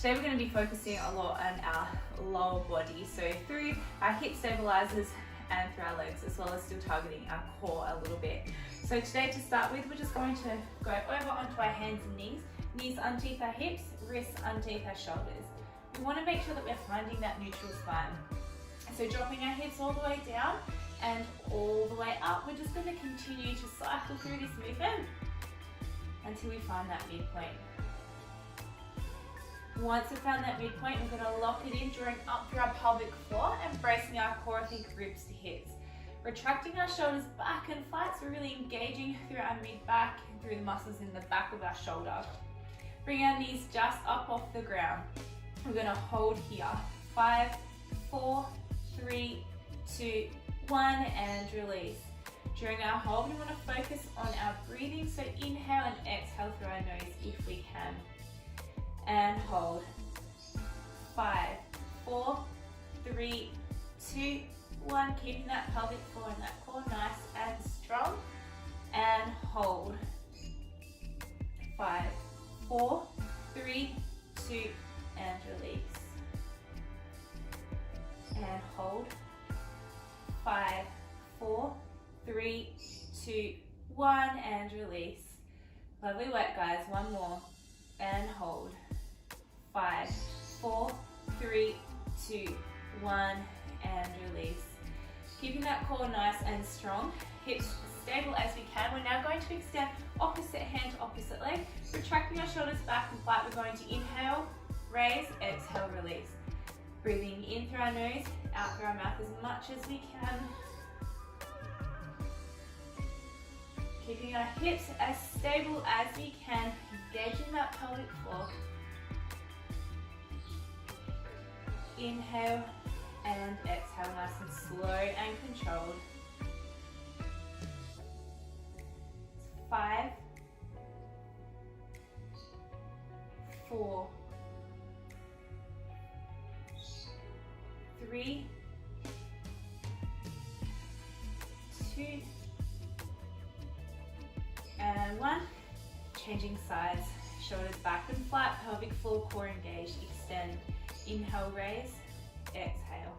Today we're going to be focusing a lot on our lower body, so through our hip stabilizers and through our legs, as well as still targeting our core a little bit. So today, to start with, we're just going to go over onto our hands and knees underneath our hips, wrists underneath our shoulders. We want to make sure that we're finding that neutral spine. So dropping our hips all the way down and all the way up. We're just going to continue to cycle through this movement until we find that midpoint. Once we've found that midpoint, we're going to lock it in, drawing up through our pelvic floor and bracing our core, think ribs to hips. Retracting our shoulders back and flat, so we're really engaging through our mid-back and through the muscles in the back of our shoulder. Bring our knees just up off the ground. We're going to hold here. 5, 4, 3, 2, 1, and release. During our hold, we want to focus on our breathing, so inhale and exhale through our nose if we can. And hold. 5, 4, 3, 2, 1. Keeping that pelvic floor and that core nice and strong. And hold. 5, 4, 3, 2, and release. And hold. 5, 4, 3, 2, 1, and release. Lovely work, guys. One more. And hold. 5, 4, 3, 2, 1, and release. Keeping that core nice and strong, hips stable as we can. We're now going to extend opposite hand to opposite leg, retracting our shoulders back and flat. We're going to inhale, raise, exhale, release. Breathing in through our nose, out through our mouth as much as we can. Keeping our hips as stable as we can, engaging that pelvic floor. Inhale and exhale, nice and slow and controlled. 5, 4, 3, 2, and 1. Changing sides, shoulders back and flat, pelvic floor, core engaged, extend. Inhale, raise, exhale.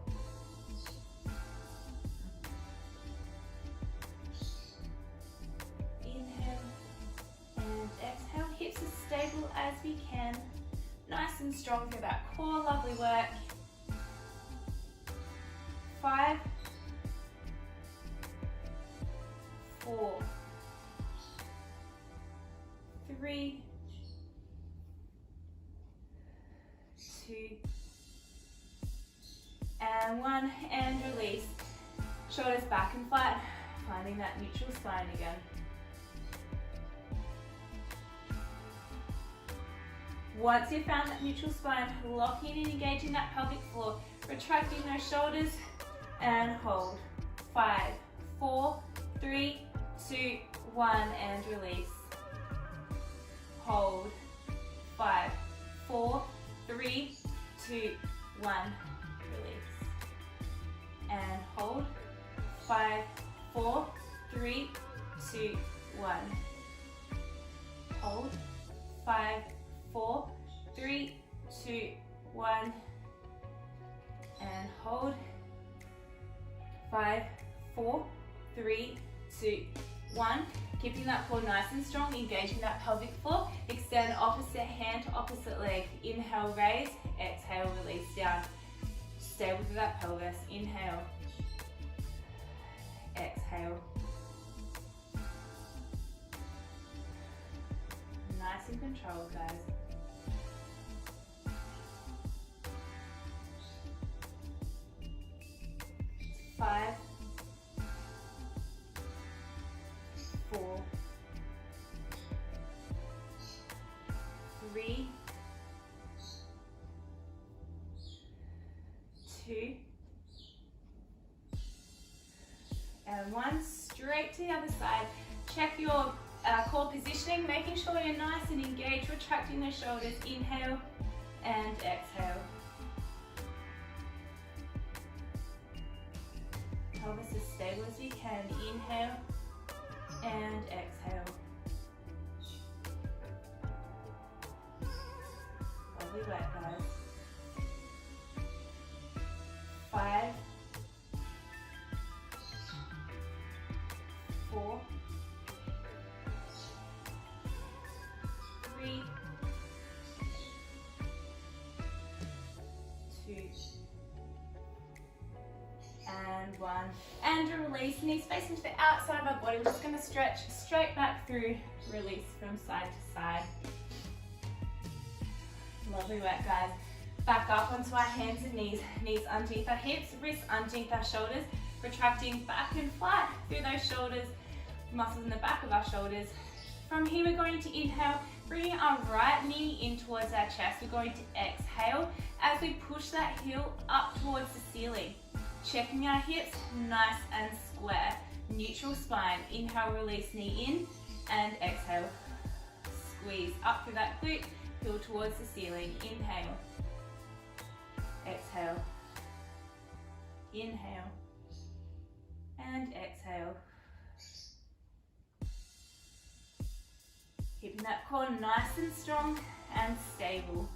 Inhale and exhale, hips as stable as we can. Nice and strong through that core, lovely work. 5, 4, 3, 2, and 1, and release. Shoulders back and flat, finding that neutral spine again. Once you've found that neutral spine, locking in and engaging that pelvic floor, retracting those shoulders, and hold. 5, 4, 3, 2, 1, and release. Hold. 5, 4, 3, 2, 1, release. And hold. 5, 4, 3, 2, 1. Hold. 5, 4, 3, 2, 1. And hold. 5, 4, 3, 2, 1. Keeping that core nice and strong, engaging that pelvic floor. Extend opposite hand to opposite leg. Inhale, raise, exhale, release down. Stay with that pelvis. Inhale, exhale. Nice and controlled, guys. 5, 4, 3, 2, and 1. Straight to the other side. Check your core positioning, making sure you're nice and engaged, retracting the shoulders. Inhale and exhale. Pelvis as stable as you can. Inhale and exhale. Lovely Lovely work, guys. 5, 4, 3, 2, and 1. And a release. Knees facing to the outside of our body. We're just going to stretch straight back through. Release from side to side. Lovely work, guys. Back up onto our hands and knees. Knees underneath our hips, wrists underneath our shoulders. Retracting back and flat through those shoulders, muscles in the back of our shoulders. From here, we're going to inhale, bringing our right knee in towards our chest. We're going to exhale as we push that heel up towards the ceiling. Checking our hips, nice and square. Neutral spine. Inhale, release, knee in, and exhale. Squeeze up through that glute, heel towards the ceiling. Inhale. Exhale. Inhale. And exhale. Keeping that core nice and strong and stable.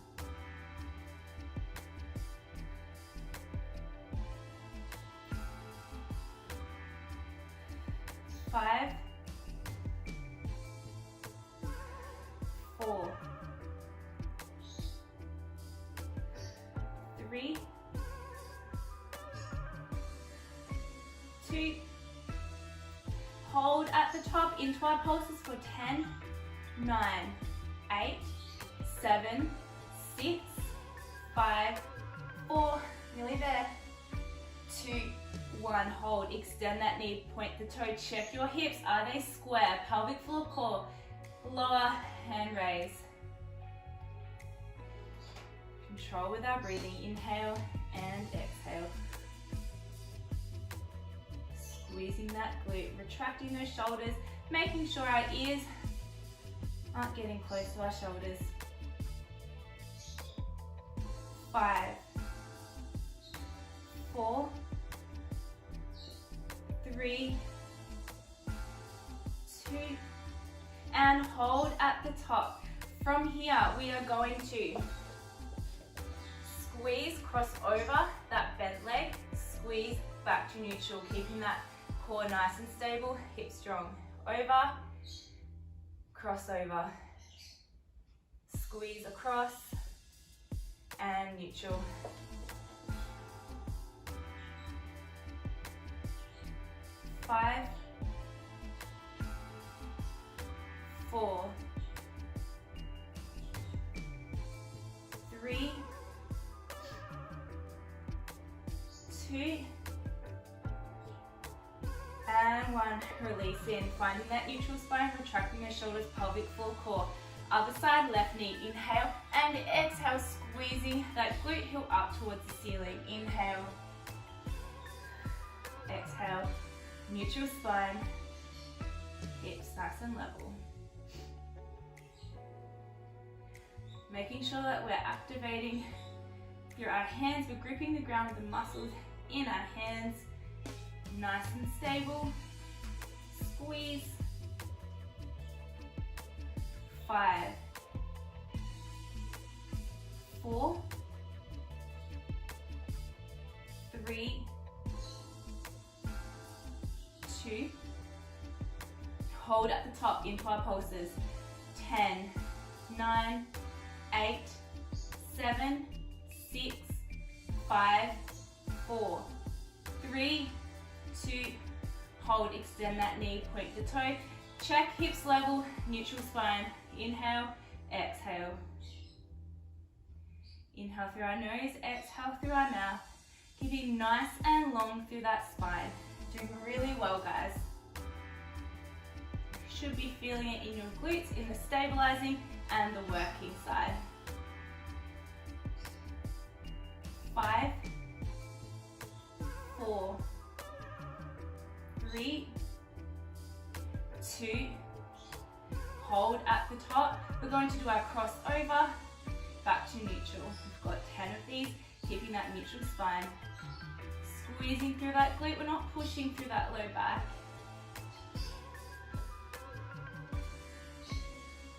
5, 4, 3, 2, hold at the top into our pulses for 10, 9, 8, 7, 6, 5, 4, nearly there, 2, 1, hold, extend that knee, point the toe, check your hips, are they square, pelvic floor core, lower and raise. Control with our breathing, inhale and exhale. Squeezing that glute, retracting those shoulders, making sure our ears aren't getting close to our shoulders. 5, 4, 3, 2, and hold at the top. From here, we are going to squeeze, cross over that bent leg, squeeze back to neutral, keeping that core nice and stable, hips strong. Over, cross over, squeeze across, and neutral. 5, 4, 3, 2, and 1. Release in, finding that neutral spine, retracting the shoulders, pelvic floor core. Other side, left knee, inhale, and exhale, squeezing that glute heel up towards the ceiling. Inhale, exhale, neutral spine, hips nice and level. Making sure that we're activating through our hands, we're gripping the ground with the muscles in our hands, nice and stable, squeeze. 5, 4, 3, 2, hold at the top into our pulses. 10, 9, 8, 7, 6, 5, 4, 3, 2, hold, extend that knee, point the toe, check hips level, neutral spine. Inhale, exhale. Inhale through our nose, exhale through our mouth. Keeping nice and long through that spine. Doing really well, guys. Should be feeling it in your glutes, in the stabilizing and the working side. 5, 4, 3, 2, hold at the top. We're going to do our crossover, back to neutral. We've got 10 of these, keeping that neutral spine. Squeezing through that glute, we're not pushing through that low back.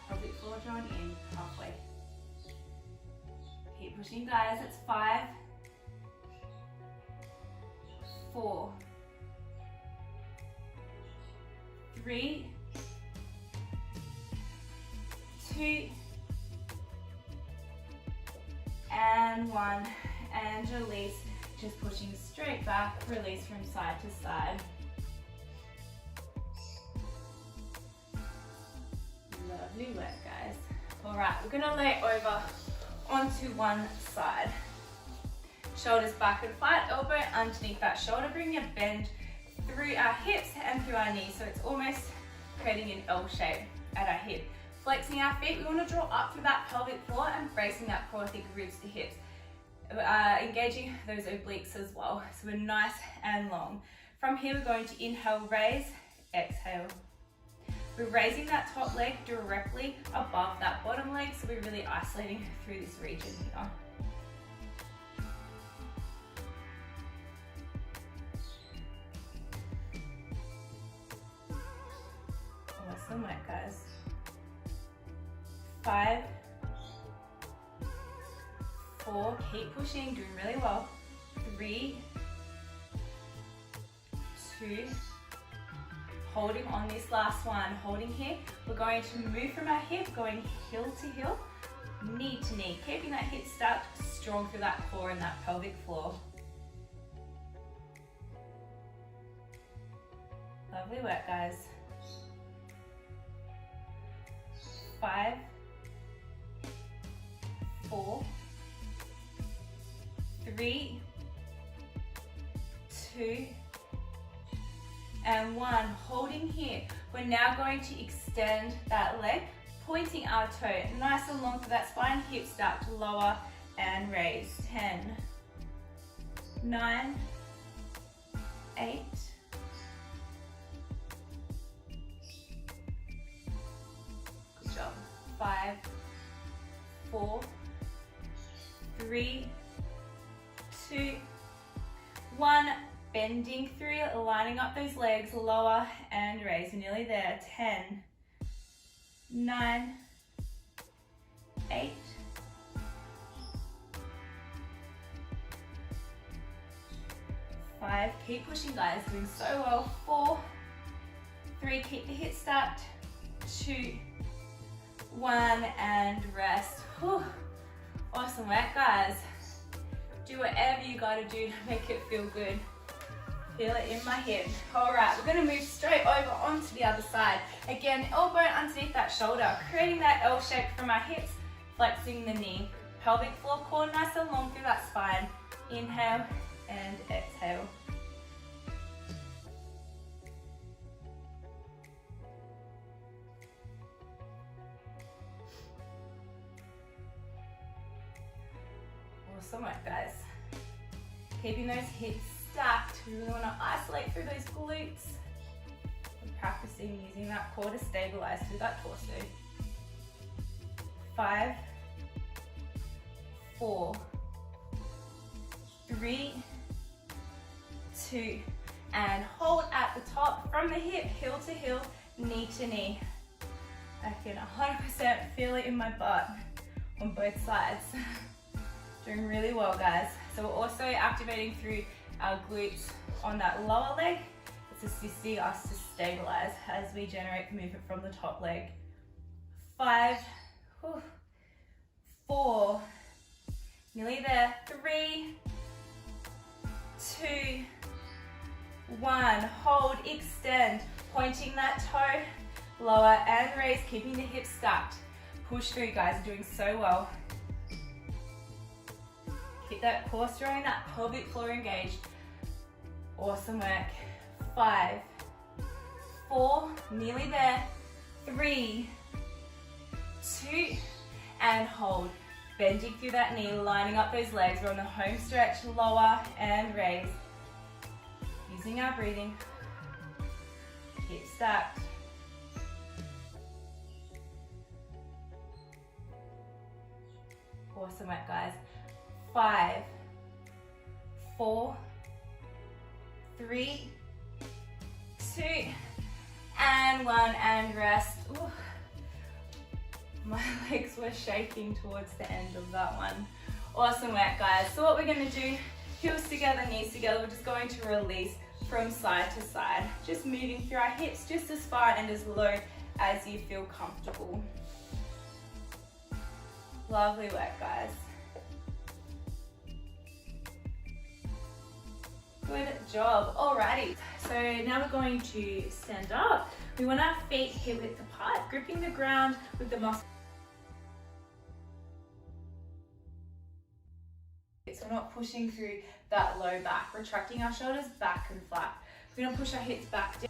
Pelvic floor drawn in, halfway. Keep pushing, guys. It's 5, 4, 3, 2, and 1. And release. Just pushing straight back. Release from side to side. Lovely work, guys. All right, we're gonna lay over onto one side. Shoulders back and flat, elbow underneath that shoulder. Bring a bend through our hips and through our knees, so it's almost creating an L shape at our hip. Flexing our feet, we want to draw up through that pelvic floor and bracing that core, thick ribs to hips. Engaging those obliques as well, so we're nice and long. From here, we're going to inhale, raise, exhale. We're raising that top leg directly above that bottom leg, so we're really isolating through this region here. Awesome work, guys. 5, 4, keep pushing, doing really well. 3, 2, holding on this last one, holding here. We're going to move from our hip, going heel to heel, knee to knee, keeping that hip stacked strong through that core and that pelvic floor. Lovely work, guys. 5, 4, 3, 2, and 1. Holding here. We're now going to extend that leg, pointing our toe nice and long through that spine, hips start to lower and raise. 10, 9, 8, 5, 4, 3, 2, 1. Bending through, lining up those legs, lower and raise. We're nearly there. 10, 9, 8, 5. Keep pushing, guys. Doing so well. 4, 3. Keep the hips stacked. 2, 1, and rest. Whew. Awesome work, guys. Do whatever you gotta do to make it feel good. Feel it in my hip. All right, we're gonna move straight over onto the other side. Again, elbow underneath that shoulder, creating that L shape from our hips, flexing the knee. Pelvic floor, core nice and long through that spine. Inhale and exhale. Awesome work, guys. Keeping those hips stacked. We really want to isolate through those glutes. We're practicing using that core to stabilize through that torso. 5, 4, 3, 2, and hold at the top from the hip, heel to heel, knee to knee. I can 100% feel it in my butt on both sides. Doing really well, guys. So we're also activating through our glutes on that lower leg. It's assisting us to stabilize as we generate the movement from the top leg. 5, 4, nearly there. 3, 2, 1. Hold, extend, pointing that toe, lower and raise, keeping the hips stacked. Push through, guys, doing so well. Keep that core strong, that pelvic floor engaged. Awesome work. 5, 4, nearly there. 3, 2, and hold. Bending through that knee, lining up those legs. We're on the home stretch, lower and raise. Using our breathing. Keep stacked. Awesome work, guys. 5, 4, 3, 2, and 1, and rest. Ooh. My legs were shaking towards the end of that one. Awesome work, guys. So what we're going to do, heels together, knees together, we're just going to release from side to side, just moving through our hips just as far and as low as you feel comfortable. Lovely work, guys. Good job. Alrighty, so now we're going to stand up. We want our feet hip width apart, gripping the ground with the muscle. So we're not pushing through that low back, retracting our shoulders back and flat. We're going to push our hips back down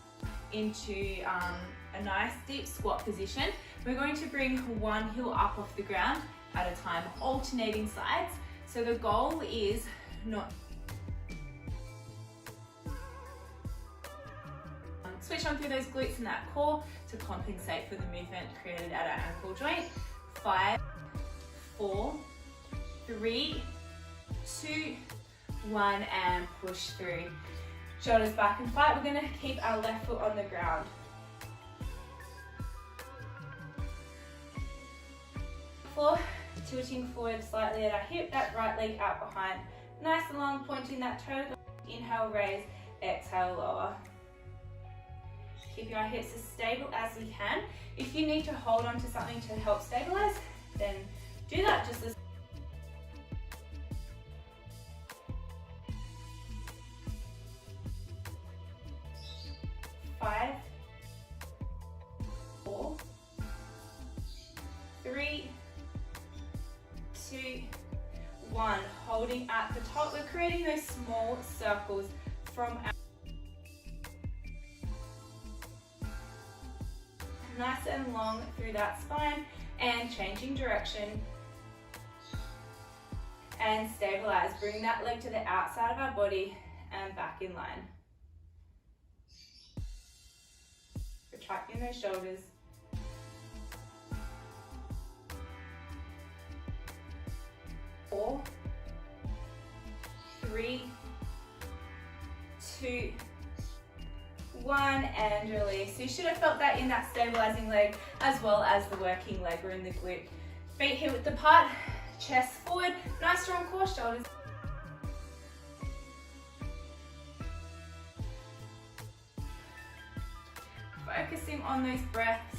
into a nice deep squat position. We're going to bring one heel up off the ground at a time, alternating sides. So the goal is not switch on through those glutes and that core to compensate for the movement created at our ankle joint. 5, 4, 3, 2, 1, and push through. Shoulders back and flat. We're going to keep our left foot on the ground. Floor, tilting forward slightly at our hip, that right leg out behind. Nice and long, pointing that toe. Inhale, raise, exhale, lower. Keeping our hips as stable as we can. If you need to hold on to something to help stabilize, then do that just as 5, 4, 3, 2, 1. Holding at the top. We're creating those small circles from our nice and long through that spine, and changing direction and stabilize. Bring that leg to the outside of our body and back in line. Retracting those shoulders. Four, 3, 2, 1, and release. So you should have felt that in that stabilizing leg as well as the working leg or in the glute. Feet hip width apart, chest forward, nice strong core, shoulders. Focusing on those breaths.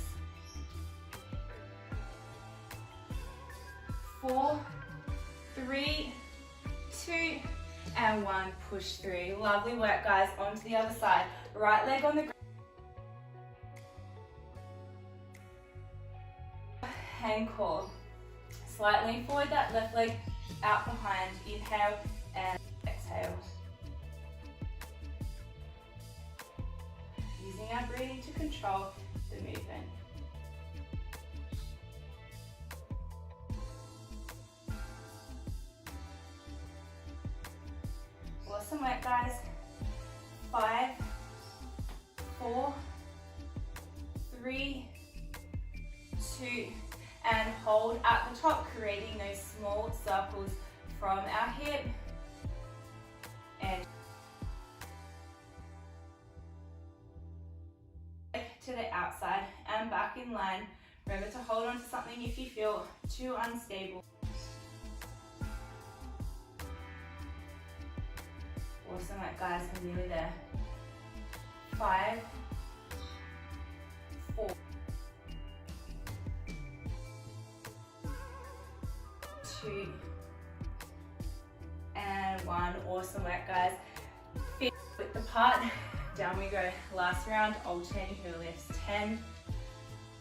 4, 3, 2, and 1. Push through. Lovely work, guys. On to the other side. Right leg on the ground. And core. Slightly lean forward, that left leg out behind. Inhale and exhale. Using our breathing to control the movement. Awesome work, guys. 5, 4, 3, 2, and hold at the top, creating those small circles from our hip and to the outside and back in line. Remember to hold on to something if you feel too unstable. Awesome work, guys, we're nearly there. 5, 4, 2, and 1. Awesome work, guys. Feet width apart, down we go. Last round, alternating heel lifts. 10,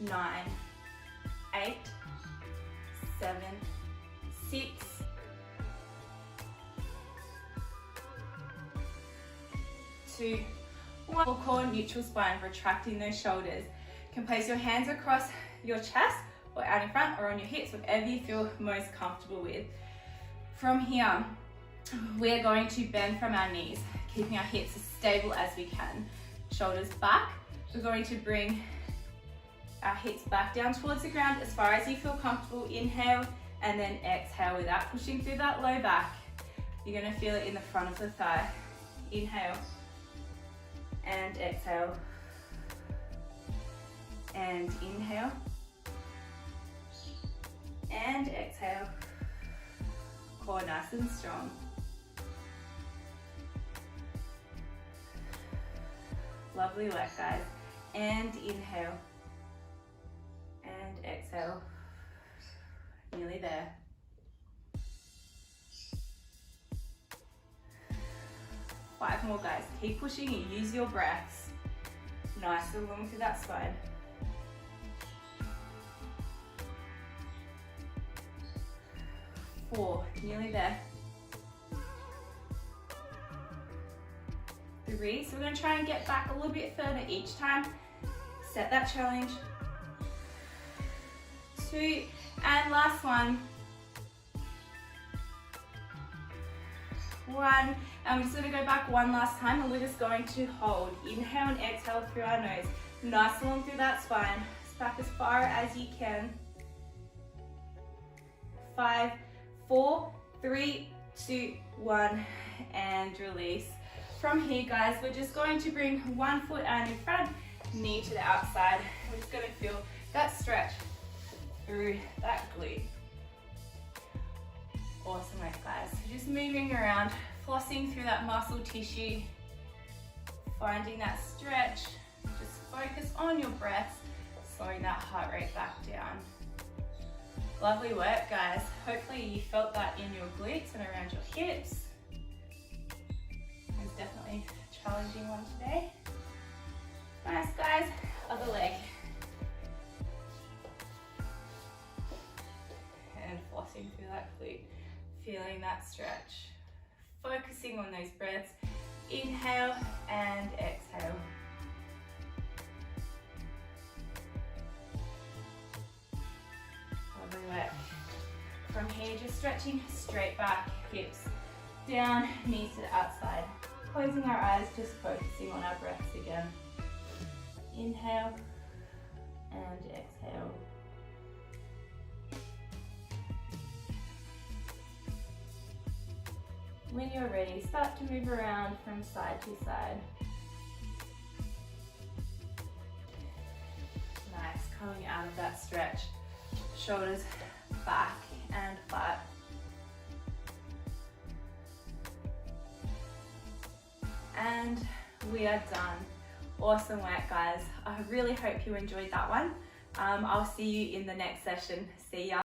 9, 8, 7, 6, 2, 1. Full core, neutral spine, retracting those shoulders. You can place your hands across your chest or out in front or on your hips, whatever you feel most comfortable with. From here, we're going to bend from our knees, keeping our hips as stable as we can. Shoulders back. We're going to bring our hips back down towards the ground as far as you feel comfortable. Inhale and then exhale without pushing through that low back. You're going to feel it in the front of the thigh. Inhale and exhale. And inhale and exhale. core nice and strong. Lovely work, guys. And inhale. And exhale. Nearly there. Five more, guys. Keep pushing and use your breaths. Nice and long through that spine. 4, nearly there. 3, so we're going to try and get back a little bit further each time. Set that challenge. 2, and last one. 1, and we're just going to go back one last time, and we're just going to hold. Inhale and exhale through our nose. Nice and long through that spine. Just back as far as you can. 5, 4, 3, 2, 1, and release. From here, guys, we're just going to bring one foot out in front, knee to the outside. We're just going to feel that stretch through that glute. Awesome work, guys. So just moving around, flossing through that muscle tissue, finding that stretch. Just focus on your breath, slowing that heart rate back down. Lovely work, guys. Hopefully you felt that in your glutes and around your hips. It's definitely a challenging one today. Nice, guys. Other leg. And flossing through that glute. Feeling that stretch. Focusing on those breaths. Inhale and exhale. Lovely work. From here, just stretching straight back, hips down, knees to the outside. Closing our eyes, just focusing on our breaths again. Inhale and exhale. When you're ready, start to move around from side to side. Nice, coming out of that stretch. Shoulders back and flat. And we are done. Awesome work, guys. I really hope you enjoyed that one. I'll see you in the next session. See ya.